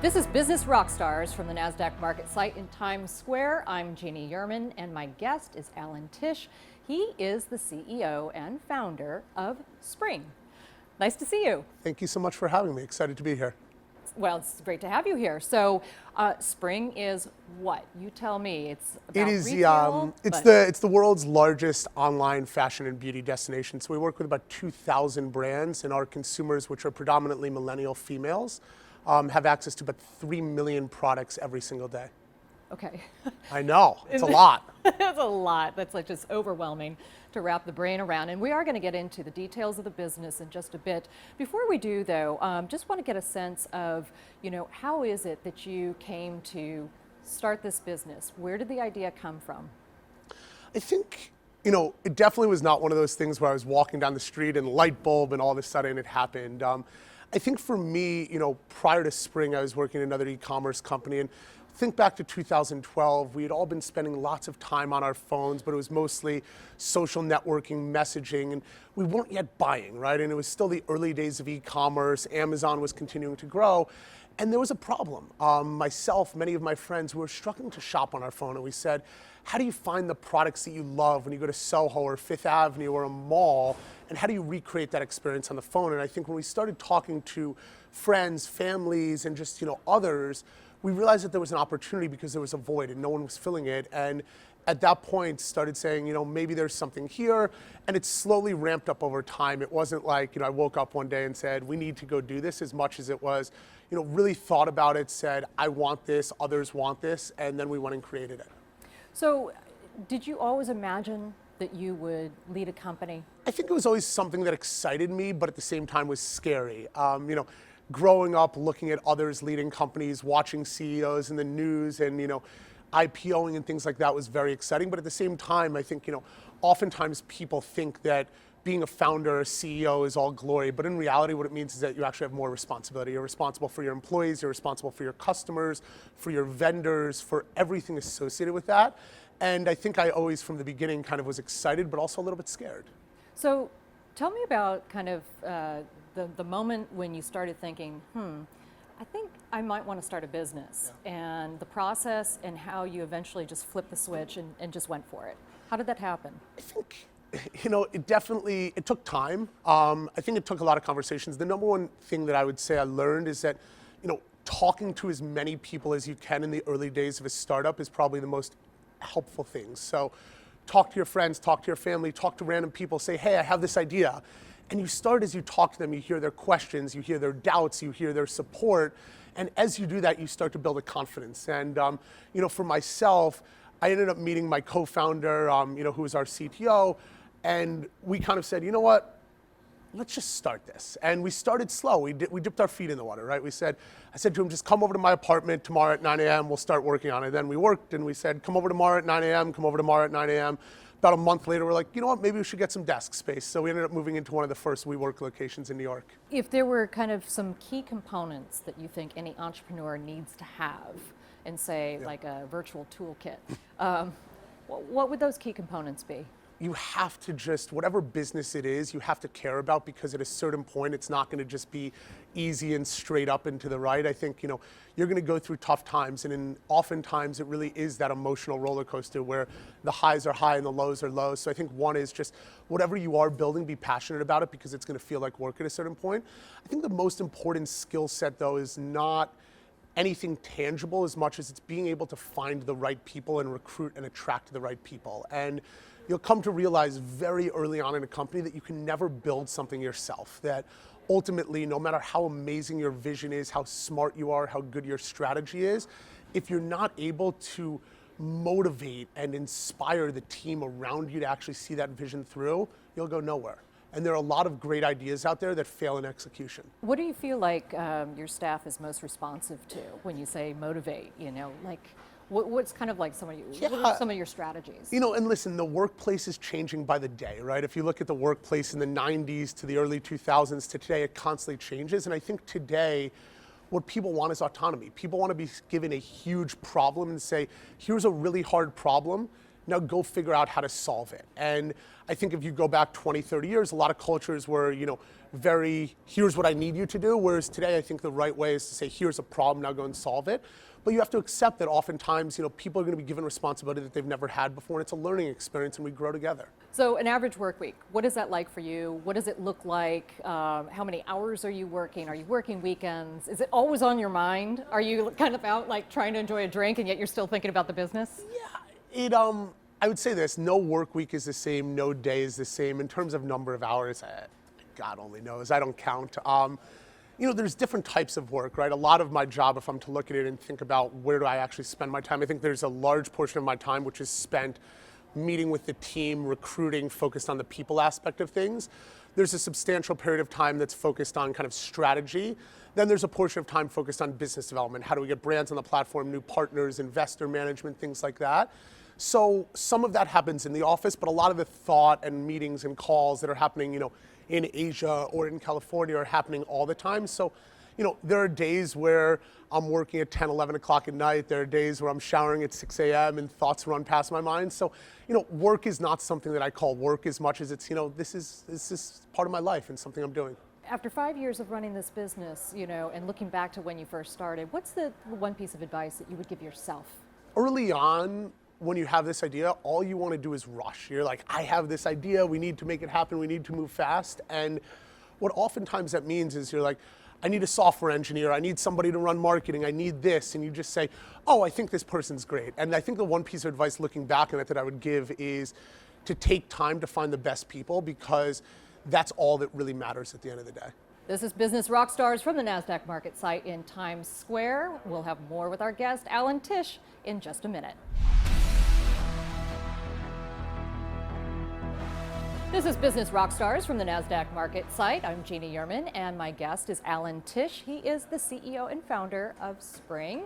This is Business Rockstars from the NASDAQ market site in Times Square. I'm Jeannie Yerman, and my guest is Alan Tisch. He is the CEO and founder of Spring. Nice to see you. Thank you so much for having me. Excited to be here. Well, it's great to have you here. So, Spring is what? You tell me. It's about retail, it's the world's largest online fashion and beauty destination. So we work with about 2,000 brands, and our consumers, which are predominantly millennial females, have access to about 3 million products every single day. Okay. I know, it's a lot. It's a lot. That's like just overwhelming to wrap the brain around. And we are going to get into the details of the business in just a bit. Before we do, though, just want to get a sense of, how is it that you came to start this business? Where did the idea come from? I think, it definitely was not one of those things where I was walking down the street and light bulb and all of a sudden it happened. I think for me, prior to Spring, I was working in another e-commerce company, and think back to 2012, we had all been spending lots of time on our phones, but it was mostly social networking, messaging, and we weren't yet buying, right? And it was still the early days of e-commerce. Amazon was continuing to grow, and there was a problem. Myself, many of my friends, we were struggling to shop on our phone, and we said, how do you find the products that you love when you go to Soho or Fifth Avenue or a mall, and how do you recreate that experience on the phone? And I think when we started talking to friends, families, and just others, we realized that there was an opportunity because there was a void and no one was filling it. And at that point started saying, maybe there's something here, and it slowly ramped up over time. It wasn't like, I woke up one day and said, we need to go do this, as much as it was, really thought about it, said, I want this, others want this, and then we went and created it. So did you always imagine that you would lead a company? I think it was always something that excited me, but at the same time was scary. Growing up, looking at others leading companies, watching CEOs in the news, and IPOing and things like that was very exciting. But at the same time, I think oftentimes people think that being a founder or CEO is all glory, but in reality, what it means is that you actually have more responsibility. You're responsible for your employees, you're responsible for your customers, for your vendors, for everything associated with that. And I think I always, from the beginning, kind of was excited, but also a little bit scared. So tell me about kind of the moment when you started thinking, I think I might want to start a business, and the process and how you eventually just flipped the switch and just went for it. How did that happen? I think, it took time. I think it took a lot of conversations. The number one thing that I would say I learned is that, talking to as many people as you can in the early days of a startup is probably the most helpful thing. So talk to your friends, talk to your family, talk to random people, say, hey, I have this idea. And you start, as you talk to them, you hear their questions, you hear their doubts, you hear their support. And as you do that, you start to build a confidence. And, for myself, I ended up meeting my co-founder, who was our CTO, and we kind of said, you know what? Let's just start this. And we started slow. We dipped our feet in the water, right? I said to him, just come over to my apartment tomorrow at 9 a.m. We'll start working on it. Then we worked, and we said, come over tomorrow at 9 a.m., come over tomorrow at 9 a.m. About a month later, we're like, you know what, maybe we should get some desk space. So we ended up moving into one of the first WeWork locations in New York. If there were kind of some key components that you think any entrepreneur needs to have in, say, like a virtual toolkit, what would those key components be? You have to just, whatever business it is, you have to care about, because at a certain point, it's not going to just be easy and straight up and to the right. I think, you're going to go through tough times, and oftentimes it really is that emotional roller coaster where the highs are high and the lows are low. So I think one is just whatever you are building, be passionate about it, because it's going to feel like work at a certain point. I think the most important skill set, though, is not anything tangible as much as it's being able to find the right people and recruit and attract the right people. And you'll come to realize very early on in a company that you can never build something yourself, that ultimately, no matter how amazing your vision is, how smart you are, how good your strategy is, if you're not able to motivate and inspire the team around you to actually see that vision through, you'll go nowhere. And there are a lot of great ideas out there that fail in execution. What do you feel like your staff is most responsive to when you say motivate? What's kind of like what are some of your strategies? And listen, the workplace is changing by the day, right? If you look at the workplace in the 90s to the early 2000s to today, it constantly changes. And I think today, what people want is autonomy. People want to be given a huge problem and say, here's a really hard problem. Now go figure out how to solve it. And I think if you go back 20, 30 years, a lot of cultures were, very, here's what I need you to do. Whereas today, I think the right way is to say, here's a problem, now go and solve it. But you have to accept that oftentimes, people are going to be given responsibility that they've never had before, and it's a learning experience, and we grow together. So an average work week, what is that like for you? What does it look like? How many hours are you working? Are you working weekends? Is it always on your mind? Are you kind of out like trying to enjoy a drink and yet you're still thinking about the business? Yeah, I would say this, no work week is the same, no day is the same. In terms of number of hours, God only knows, I don't count. There's different types of work, right? A lot of my job, if I'm to look at it and think about where do I actually spend my time, I think there's a large portion of my time which is spent meeting with the team, recruiting, focused on the people aspect of things. There's a substantial period of time that's focused on kind of strategy. Then there's a portion of time focused on business development. How do we get brands on the platform, new partners, investor management, things like that. So some of that happens in the office, but a lot of the thought and meetings and calls that are happening, in Asia or in California are happening all the time. So, there are days where I'm working at 10, 11 o'clock at night. There are days where I'm showering at 6 a.m. and thoughts run past my mind. So, work is not something that I call work as much as it's, this is part of my life and something I'm doing. After 5 years of running this business, and looking back to when you first started, what's the one piece of advice that you would give yourself? Early on, when you have this idea, all you want to do is rush. You're like, I have this idea, we need to make it happen, we need to move fast. And what oftentimes that means is you're like, I need a software engineer, I need somebody to run marketing, I need this. And you just say, oh, I think this person's great. And I think the one piece of advice looking back on it that I would give is to take time to find the best people, because that's all that really matters at the end of the day. This is Business Rockstars from the NASDAQ market site in Times Square. We'll have more with our guest, Alan Tisch, in just a minute. This is Business Rockstars from the NASDAQ market site. I'm Jeannie Yerman, and my guest is Alan Tisch. He is the CEO and founder of Spring.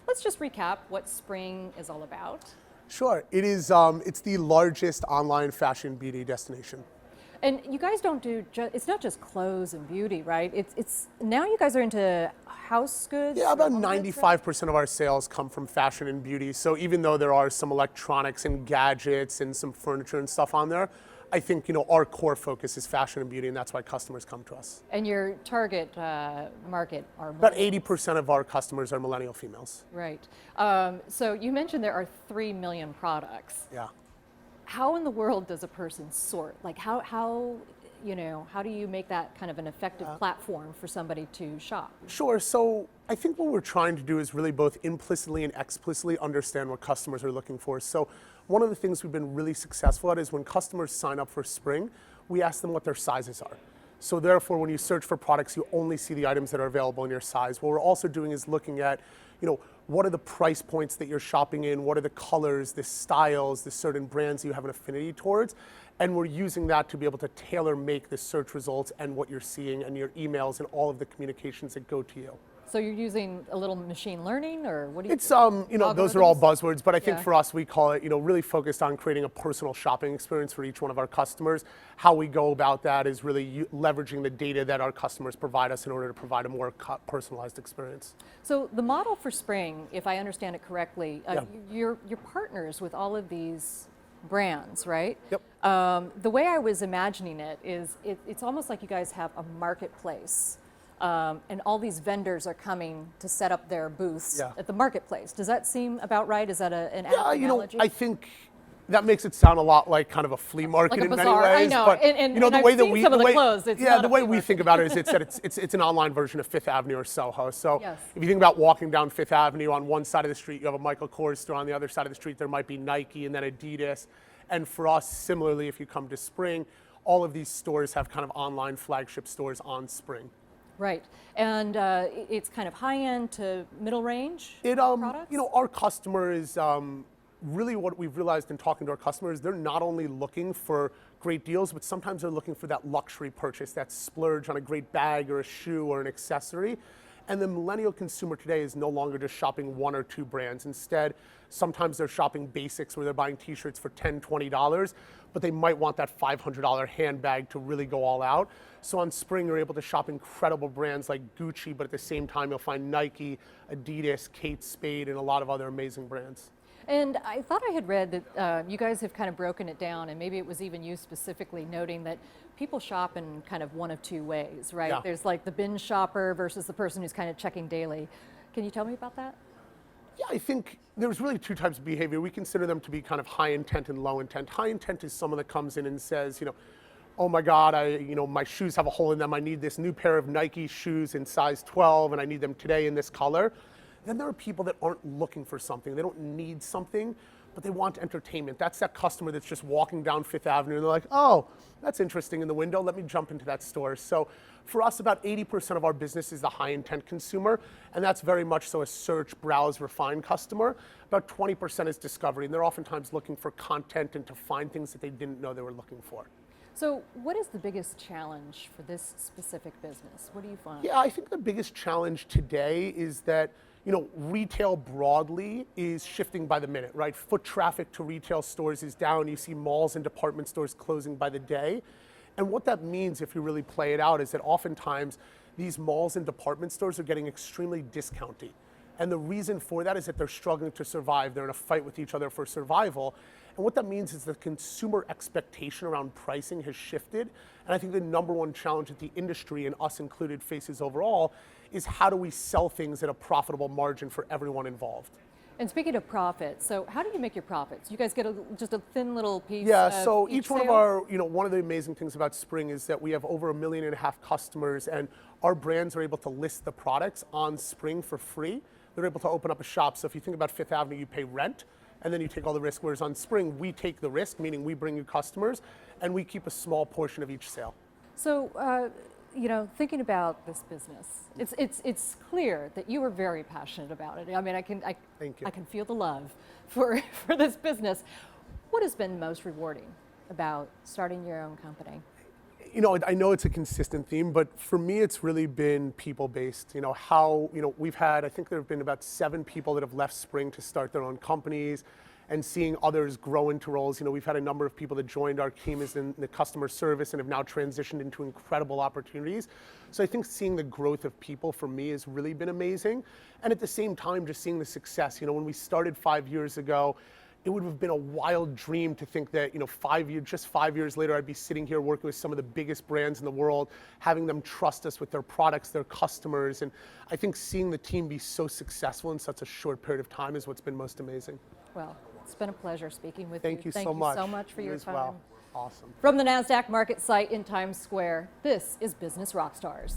Let's just recap what Spring is all about. Sure. It is, it's the largest online fashion beauty destination. And you guys don't do, it's not just clothes and beauty, right? It's now you guys are into house goods? Yeah, about 95% of our sales come from fashion and beauty. So even though there are some electronics and gadgets and some furniture and stuff on there, I think, our core focus is fashion and beauty, and that's why customers come to us. And your target market are about 80% of our customers are millennial females. Right. So you mentioned there are 3 million products. Yeah. How in the world does a person sort? Like how do you make that kind of an effective platform for somebody to shop? Sure. So I think what we're trying to do is really both implicitly and explicitly understand what customers are looking for. So one of the things we've been really successful at is when customers sign up for Spring, we ask them what their sizes are. So therefore, when you search for products, you only see the items that are available in your size. What we're also doing is looking at, what are the price points that you're shopping in? What are the colors, the styles, the certain brands you have an affinity towards? And we're using that to be able to tailor make the search results and what you're seeing and your emails and all of the communications that go to you. So you're using a little machine learning, or what do you? It's those are all buzzwords, but I think for us we call it really focused on creating a personal shopping experience for each one of our customers. How we go about that is really leveraging the data that our customers provide us in order to provide a more personalized experience. So the model for Spring, if I understand it correctly, you're partners with all of these brands, right? Yep. The way I was imagining it is it's almost like you guys have a marketplace. And all these vendors are coming to set up their booths at the marketplace. Does that seem about right? Is that an analogy? I think that makes it sound a lot like kind of a flea market like a in many bazaar. ways. I know. But and the I've way that seen we some of the the way, clothes. It's yeah, not the a way flea we market. think about it is it's an online version of Fifth Avenue or Soho. So Yes. if you think about walking down Fifth Avenue, on one side of the street you have a Michael Kors store, on the other side of the street there might be Nike and then Adidas. And for us, similarly, if you come to Spring, all of these stores have kind of online flagship stores on Spring. Right, and it's kind of high-end to middle range products? Our customer is really what we've realized in talking to our customers, they're not only looking for great deals, but sometimes they're looking for that luxury purchase, that splurge on a great bag or a shoe or an accessory. And the millennial consumer today is no longer just shopping one or two brands. Instead, sometimes they're shopping basics where they're buying t-shirts for $10, $20, but they might want that $500 handbag to really go all out. So on Spring, you're able to shop incredible brands like Gucci, but at the same time, you'll find Nike, Adidas, Kate Spade, and a lot of other amazing brands. And I thought I had read that you guys have kind of broken it down, and maybe it was even you specifically noting that people shop in kind of one of two ways, right? Yeah. There's like the binge shopper versus the person who's kind of checking daily. Can you tell me about that? Yeah, I think there's really two types of behavior. We consider them to be kind of high intent and low intent. High intent is someone that comes in and says, oh my God, my shoes have a hole in them. I need this new pair of Nike shoes in size 12 and I need them today in this color. Then there are people that aren't looking for something. They don't need something, but they want entertainment. That's that customer that's just walking down Fifth Avenue and they're like, oh, that's interesting in the window. Let me jump into that store. So for us, about 80% of our business is the high intent consumer, and that's very much so a search, browse, refine customer. About 20% is discovery, and they're oftentimes looking for content and to find things that they didn't know they were looking for. So what is the biggest challenge for this specific business? What do you find? Yeah, I think the biggest challenge today is that retail broadly is shifting by the minute, right? Foot traffic to retail stores is down. You see malls and department stores closing by the day. And what that means, if you really play it out, is that oftentimes these malls and department stores are getting extremely discounty. And the reason for that is that they're struggling to survive. They're in a fight with each other for survival. And what that means is the consumer expectation around pricing has shifted. And I think the number one challenge that the industry, and us included, faces overall is how do we sell things at a profitable margin for everyone involved. And speaking of profits, so how do you make your profits? You guys get just a thin little piece Yeah, of so each one of sale? our, one of the amazing things about Spring is that we have over 1.5 million customers, and our brands are able to list the products on Spring for free. They're able to open up a shop. So if you think about Fifth Avenue, you pay rent, and then you take all the risk, whereas on Spring, we take the risk, meaning we bring you customers, and we keep a small portion of each sale. So, thinking about this business, it's clear that you are very passionate about it. I mean, Thank you. I can feel the love for this business. What has been most rewarding about starting your own company? I know it's a consistent theme, but for me, it's really been people-based. We've had, I think there have been about 7 people that have left Spring to start their own companies, and seeing others grow into roles. We've had a number of people that joined our team as in the customer service and have now transitioned into incredible opportunities. So I think seeing the growth of people for me has really been amazing. And at the same time, just seeing the success. When we started 5 years ago, it would have been a wild dream to think that, just 5 years later, I'd be sitting here working with some of the biggest brands in the world, having them trust us with their products, their customers. And I think seeing the team be so successful in such a short period of time is what's been most amazing. Well, it's been a pleasure speaking with Thank you. you so much. Thank you so much for You your as time. well. Awesome. From the NASDAQ market site in Times Square, this is Business Rockstars.